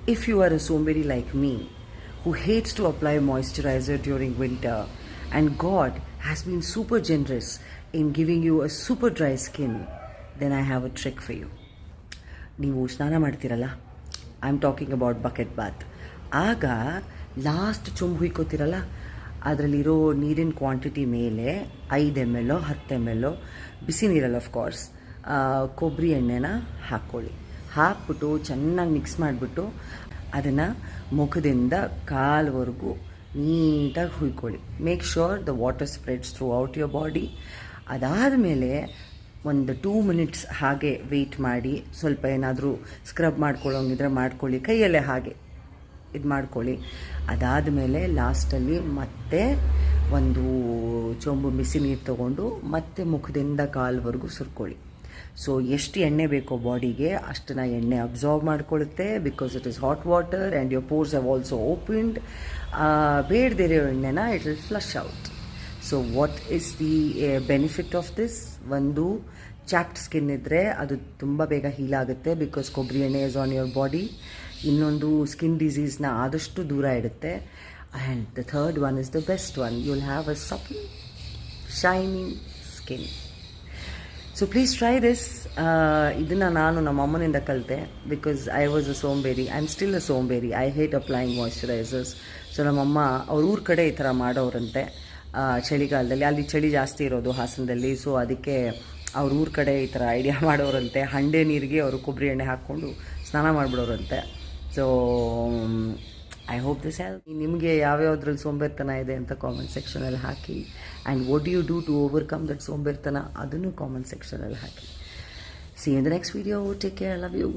If you are a somberi like me, who hates to apply moisturizer during winter, and God has been super generous in giving you a super dry skin, then I have a trick for you. ನೀವು ಸ್ನಾನ ಮಾಡ್ತೀರಲ್ಲ, I am talking about bucket bath. ಆಗ last ಚೊಂಬು ಹುಯ್ಕೋತಿರಲ್ಲ, ಅದರಲ್ಲಿರೋ ನೀರಿನ quantity ಮೇಲೆ 5 ml 10 ml ಬಿಸಿ ನೀರಲ್ಲಿ of course ಕೊಬ್ಬರಿ ಎಣ್ಣೆನ ಹಾಕ್ಬಿಟ್ಟು ಚೆನ್ನಾಗಿ ಮಿಕ್ಸ್ ಮಾಡಿಬಿಟ್ಟು ಅದನ್ನು ಮುಖದಿಂದ ಕಾಲ್ವರೆಗೂ ನೀಟಾಗಿ ಹುಯ್ಕೊಳ್ಳಿ. Make sure the water spreads throughout your body. ಅದಾದಮೇಲೆ ಒಂದು 2 minutes ಹಾಗೆ ವೆಯ್ಟ್ ಮಾಡಿ, ಸ್ವಲ್ಪ ಏನಾದರೂ ಸ್ಕ್ರಬ್ ಮಾಡ್ಕೊಳ್ಳೋಂಗಿದ್ರೆ ಮಾಡ್ಕೊಳ್ಳಿ, ಕೈಯಲ್ಲೇ ಹಾಗೆ ಇದು ಮಾಡ್ಕೊಳ್ಳಿ. ಅದಾದಮೇಲೆ ಲಾಸ್ಟಲ್ಲಿ ಮತ್ತೆ ಒಂದು ಚೊಂಬು ಬಿಸಿ ನೀರು ತೊಗೊಂಡು ಮತ್ತೆ ಮುಖದಿಂದ ಕಾಲ್ವರೆಗೂ ಸುರ್ಕೊಳ್ಳಿ. ಸೊ ಎಷ್ಟು ಎಣ್ಣೆ ಬೇಕೋ ಬಾಡಿಗೆ ಅಷ್ಟನ್ನ ಎಣ್ಣೆ ಅಬ್ಸಾರ್ವ್ ಮಾಡ್ಕೊಳ್ಳುತ್ತೆ, because it is hot water and your pores have also opened. ಬೇಡದಿರೋ ಎಣ್ಣೆನ it will flush out. So what is the benefit of this? ಒಂದು, ಚಾಪ್ಡ್ ಸ್ಕಿನ್ ಇದ್ದರೆ ಅದು ತುಂಬ ಬೇಗ ಹೀಲ್ ಆಗುತ್ತೆ, ಬಿಕಾಸ್ ಕೊಬ್ಬರಿ ಎಣ್ಣೆ ಇಸ್ ಆನ್ ಯುವರ್ ಬಾಡಿ. ಇನ್ನೊಂದು, ಸ್ಕಿನ್ ಡಿಸೀಸ್ನ ಆದಷ್ಟು ದೂರ ಇಡುತ್ತೆ. And the third one is the best one, you will have a supple shining skin. So please try this. ಇದನ್ನು ನಾನು ನಮ್ಮ ಅಮ್ಮನಿಂದ ಕಲಿತೆ, ಬಿಕಾಸ್ ಐ ವಾಸ್ ಅ ಸೋಂಬೇರಿ. ಐ ಆಮ್ ಸ್ಟಿಲ್ ಅ ಸೋಂಬೇರಿ. I hate applying moisturisers. So ನಮ್ಮಮ್ಮ ಅವ್ರ ಊರ ಕಡೆ ಈ ಥರ ಮಾಡೋರಂತೆ ಚಳಿಗಾಲದಲ್ಲಿ. ಅಲ್ಲಿ ಚಳಿ ಜಾಸ್ತಿ ಇರೋದು ಹಾಸನದಲ್ಲಿ. ಸೊ ಅದಕ್ಕೆ ಅವ್ರ ಊರ ಕಡೆ ಈ ಥರ ಐಡಿಯಾ ಮಾಡೋರಂತೆ. ಹಂಡೆ ನೀರಿಗೆ ಅವರು ಕೊಬ್ಬರಿ ಎಣ್ಣೆ ಹಾಕ್ಕೊಂಡು ಸ್ನಾನ ಮಾಡಿಬಿಡೋರಂತೆ. So I hope this help. ನಿಮಗೆ ಯಾವ್ಯಾವ್ದ್ರಲ್ಲಿ ಸೋಂಬೇರ್ತನ ಇದೆ ಅಂತ ಕಾಮೆಂಟ್ ಸೆಕ್ಷನಲ್ಲಿ ಹಾಕಿ. And what you do to overcome that ಸೋಂಬೇರ್ತನ, ಅದನ್ನು ಕಾಮೆಂಟ್ ಸೆಕ್ಷನಲ್ಲಿ ಹಾಕಿ. See you in the next video. Take care. I love you.